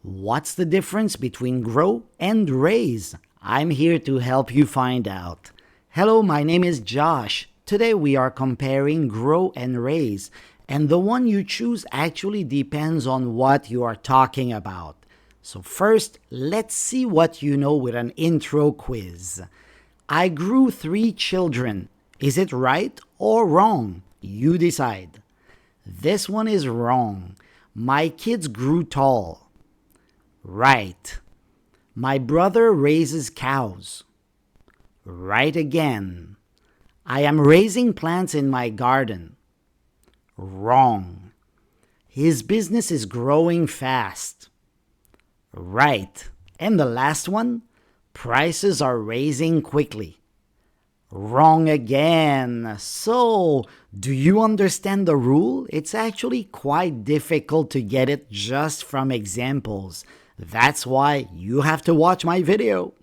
What's the difference between grow and raise? I'm here to help you find out. Hello, my name is Josh. Today we are comparing grow and raise, and the one you choose actually depends on what you are talking about. So first, let's see what you know with an intro quiz. I grew 3 children. Is it right or wrong? You decide. This one is wrong. My kids grew tall. Right. My brother raises cows. Right again. I am raising plants in my garden. Wrong. His business is growing fast. Right. And the last one? Prices are raising quickly. Wrong again. So, do you understand the rule? It's actually quite difficult to get it just from examples. That's why you have to watch my video.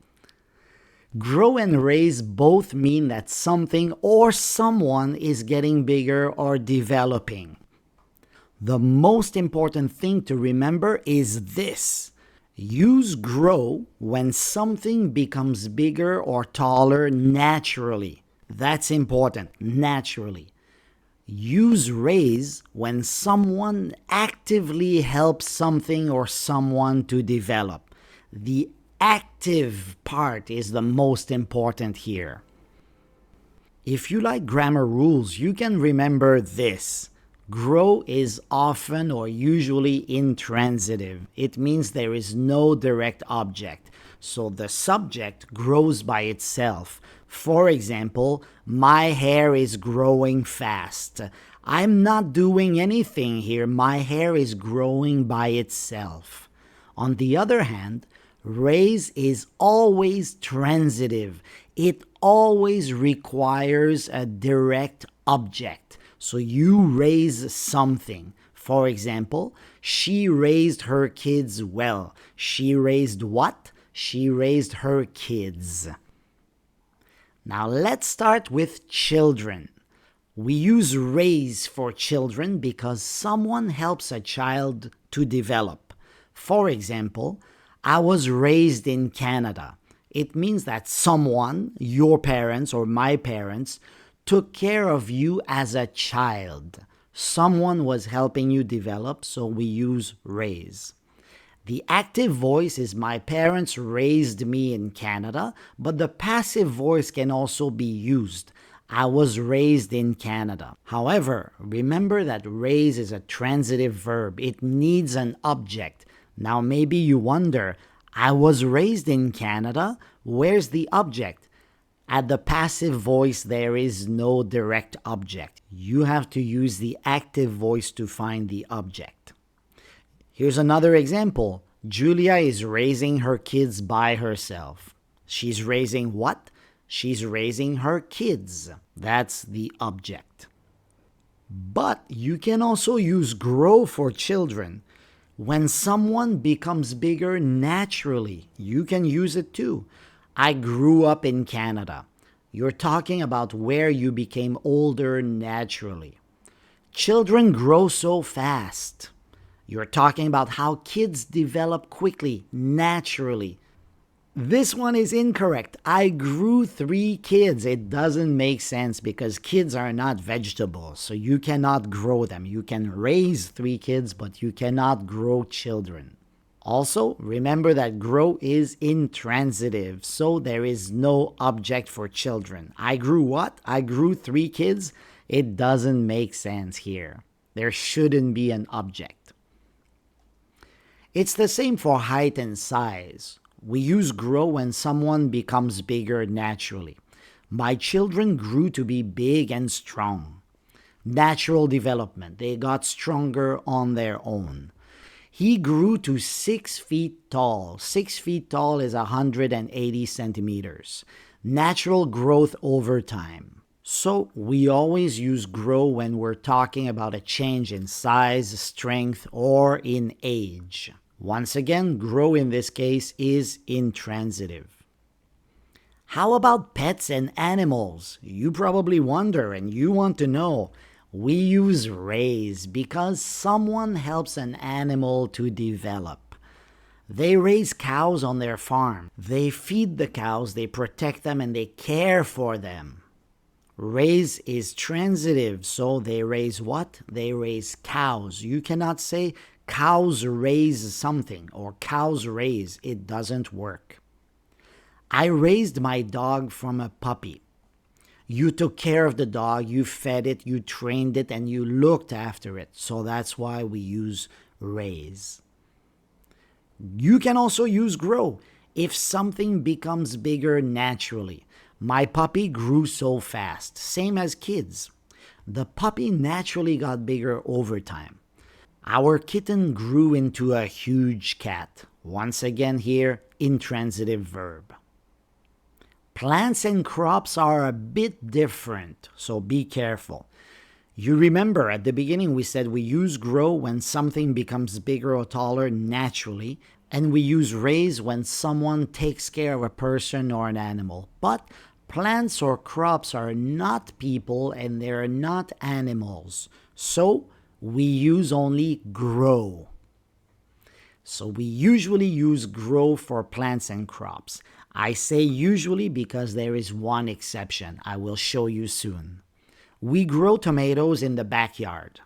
Grow and raise both mean that something or someone is getting bigger or developing. The most important thing to remember is this. Use grow when something becomes bigger or taller naturally. That's important, naturally. Use raise when someone actively helps something or someone to develop. The active part is the most important here. If you like grammar rules, you can remember this. Grow is often or usually intransitive. It means there is no direct object. So the subject grows by itself. For example, my hair is growing fast. I'm not doing anything here. My hair is growing by itself. On the other hand, raise is always transitive. It always requires a direct object. So you raise something. For example, she raised her kids well. She raised what? She raised her kids. Now let's start with children. We use raise for children because someone helps a child to develop. For example, I was raised in Canada. It means that someone, your parents or my parents, took care of you as a child. Someone was helping you develop, so we use raise. The active voice is my parents raised me in Canada, but the passive voice can also be used. I was raised in Canada. However, remember that raise is a transitive verb. It needs an object. Now maybe you wonder, I was raised in Canada. Where's the object? At the passive voice, there is no direct object. You have to use the active voice to find the object. Here's another example. Julia is raising her kids by herself. She's raising what? She's raising her kids. That's the object. But you can also use grow for children. When someone becomes bigger naturally, you can use it too. I grew up in Canada. You're talking about where you became older naturally. Children grow so fast. You're talking about how kids develop quickly, naturally. This one is incorrect. I grew 3 kids. It doesn't make sense because kids are not vegetables, so you cannot grow them. You can raise 3 kids, but you cannot grow children. Also, remember that grow is intransitive, so there is no object for children. I grew what? I grew 3 kids? It doesn't make sense here. There shouldn't be an object. It's the same for height and size. We use grow when someone becomes bigger naturally. My children grew to be big and strong. Natural development. They got stronger on their own. He grew to 6 feet tall. 6 feet tall is 180 centimeters. Natural growth over time. So we always use grow when we're talking about a change in size, strength, or in age. Once again, grow in this case is intransitive. How about pets and animals? You probably wonder and you want to know. We use raise because someone helps an animal to develop. They raise cows on their farm. They feed the cows, they protect them, and they care for them. Raise is transitive, so they raise what? They raise cows. You cannot say cows raise something or cows raise. It doesn't work. I raised my dog from a puppy. You took care of the dog, you fed it, you trained it, and you looked after it. So that's why we use raise. You can also use grow if something becomes bigger naturally. My puppy grew so fast, same as kids. The puppy naturally got bigger over time. Our kitten grew into a huge cat. Once again here, intransitive verb. Plants and crops are a bit different, so be careful. You remember at the beginning we said we use grow when something becomes bigger or taller naturally, and we use raise when someone takes care of a person or an animal. But plants or crops are not people and they're not animals. So we use only grow. So we usually use grow for plants and crops. I say usually because there is one exception. I will show you soon. We grow tomatoes in the backyard.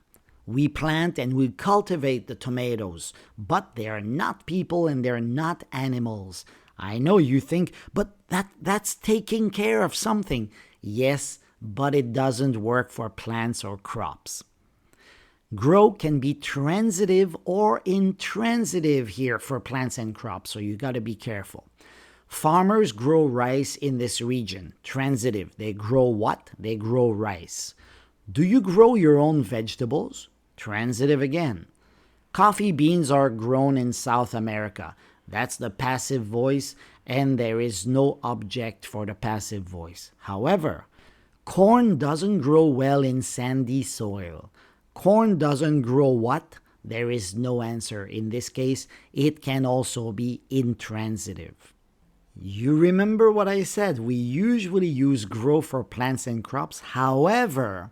We plant and we cultivate the tomatoes, but they are not people and they're not animals. I know you think, but that's taking care of something. Yes, but it doesn't work for plants or crops. Grow can be transitive or intransitive here for plants and crops, so you got to be careful. Farmers grow rice in this region. Transitive. They grow what? They grow rice. Do you grow your own vegetables? Transitive again. Coffee beans are grown in South America. That's the passive voice, and there is no object for the passive voice. However, corn doesn't grow well in sandy soil. Corn doesn't grow what? There is no answer. In this case, it can also be intransitive. You remember what I said? We usually use grow for plants and crops. However,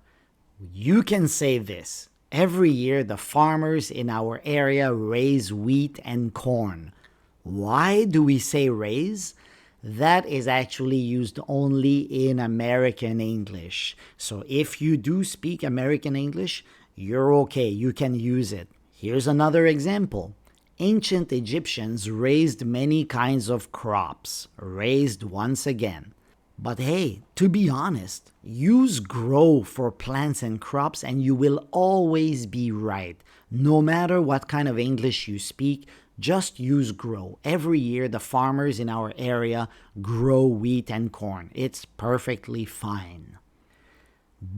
you can say this. Every year, the farmers in our area raise wheat and corn. Why do we say raise? That is actually used only in American English. So if you do speak American English, you're okay. You can use it. Here's another example. Ancient Egyptians raised many kinds of crops, raised once again. But hey, to be honest, use grow for plants and crops and you will always be right. No matter what kind of English you speak, just use grow. Every year, the farmers in our area grow wheat and corn. It's perfectly fine.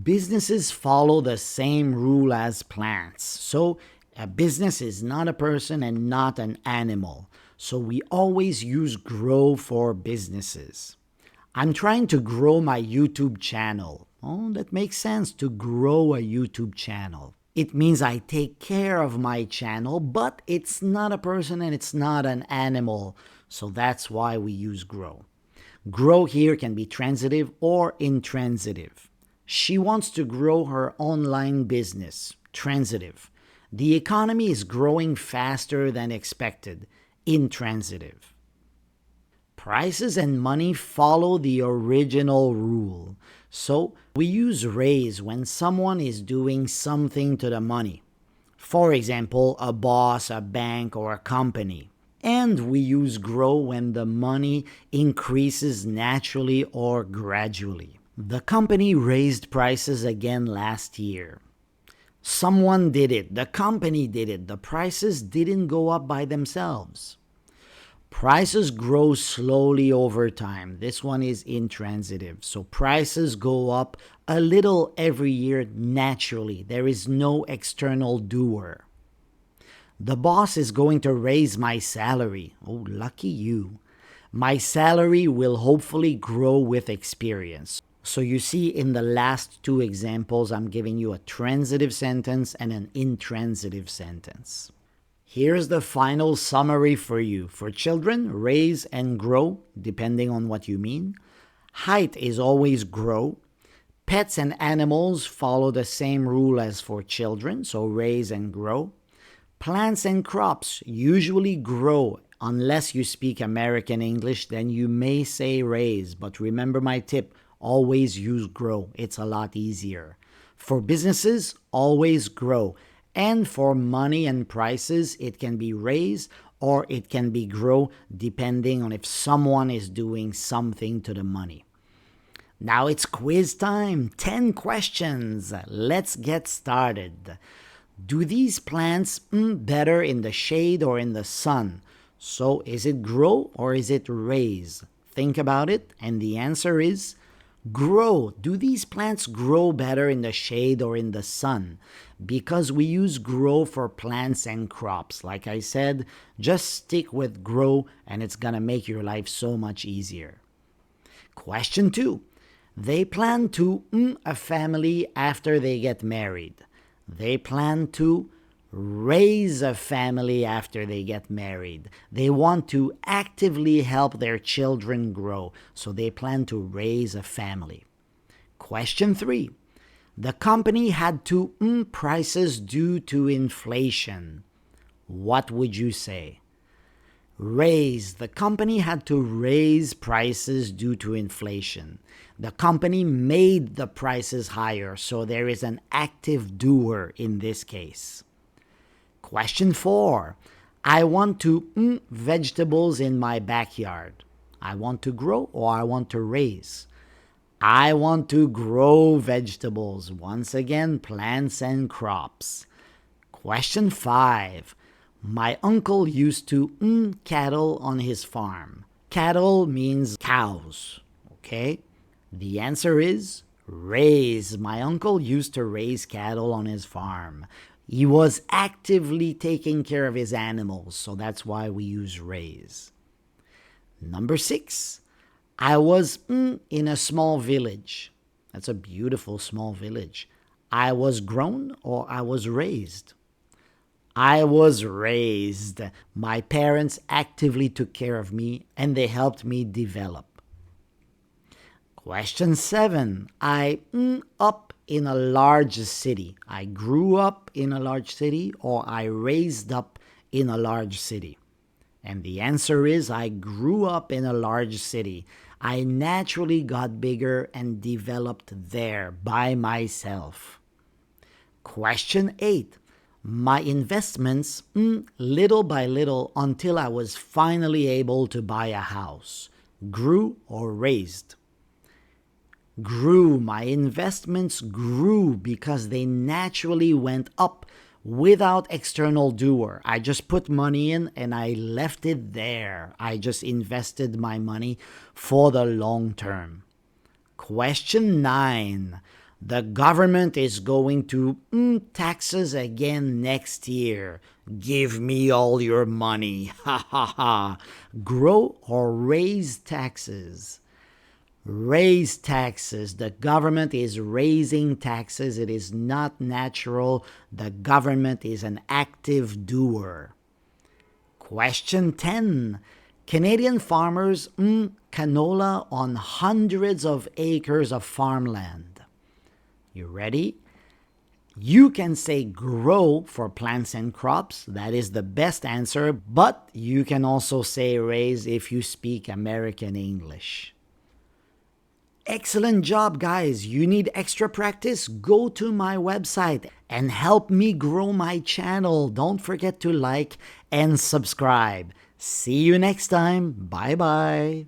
Businesses follow the same rule as plants. So, a business is not a person and not an animal. So we always use grow for businesses. I'm trying to grow my YouTube channel. Oh, that makes sense, to grow a YouTube channel. It means I take care of my channel, but it's not a person and it's not an animal. So that's why we use grow. Grow here can be transitive or intransitive. She wants to grow her online business. Transitive. The economy is growing faster than expected. Intransitive. Prices and money follow the original rule. So we use raise when someone is doing something to the money. For example, a boss, a bank, or a company. And we use grow when the money increases naturally or gradually. The company raised prices again last year. Someone did it. The company did it. The prices didn't go up by themselves. Prices grow slowly over time. This one is intransitive. So prices go up a little every year naturally. There is no external doer. The boss is going to raise my salary. Oh, lucky you. My salary will hopefully grow with experience. So you see in the last two examples, I'm giving you a transitive sentence and an intransitive sentence. Here's the final summary for you. For children, raise and grow, depending on what you mean. Height is always grow. Pets and animals follow the same rule as for children, so raise and grow. Plants and crops usually grow Unless you speak American English, then you may say raise. But remember my tip, always use grow. It's a lot easier. For businesses, always grow. And for money and prices, it can be raise or it can be grow depending on if someone is doing something to the money. Now it's quiz time. 10 questions. Let's get started. Do these plants better in the shade or in the sun? So is it grow or is it raise? Think about it, and the answer is grow. Do these plants grow better in the shade or in the sun? Because we use grow for plants and crops. Like I said, just stick with grow and it's gonna make your life so much easier. Question 2. They plan to a family after they get married. They plan to raise a family after they get married. They want to actively help their children grow, so they plan to raise a family. Question 3. The company had to prices due to inflation. What would you say? Raise. The company had to raise prices due to inflation. The company made the prices higher, so there is an active doer in this case. Question 4. I want to vegetables in my backyard. I want to grow or I want to raise? I want to grow vegetables. Once again, plants and crops. Question 5. My uncle used to cattle on his farm. Cattle means cows, okay? The answer is raise. My uncle used to raise cattle on his farm. He was actively taking care of his animals, so that's why we use raise. Number 6. I was in a small village. That's a beautiful small village. I was grown or I was raised? I was raised. My parents actively took care of me and they helped me develop. Question 7. I up in a large city. I grew up in a large city or I raised up in a large city. And the answer is I grew up in a large city. I naturally got bigger and developed there by myself. Question 8. My investments, little by little until I was finally able to buy a house. Grew or raised? Grew. My investments grew because they naturally went up without external doer. I just put money in and I left it there. I just invested my money for the long term. Question 9. The government is going to taxes again next year. Give me all your money. Ha ha ha. Grow or raise taxes? Raise taxes. The government is raising taxes. It is not natural. The government is an active doer. Question 10. Canadian farmers canola on hundreds of acres of farmland. You ready? You can say grow for plants and crops. That is the best answer, but you can also say raise if you speak American English. Excellent job, guys. You need extra practice? Go to my website and help me grow my channel. Don't forget to like and subscribe. See you next time. Bye-bye.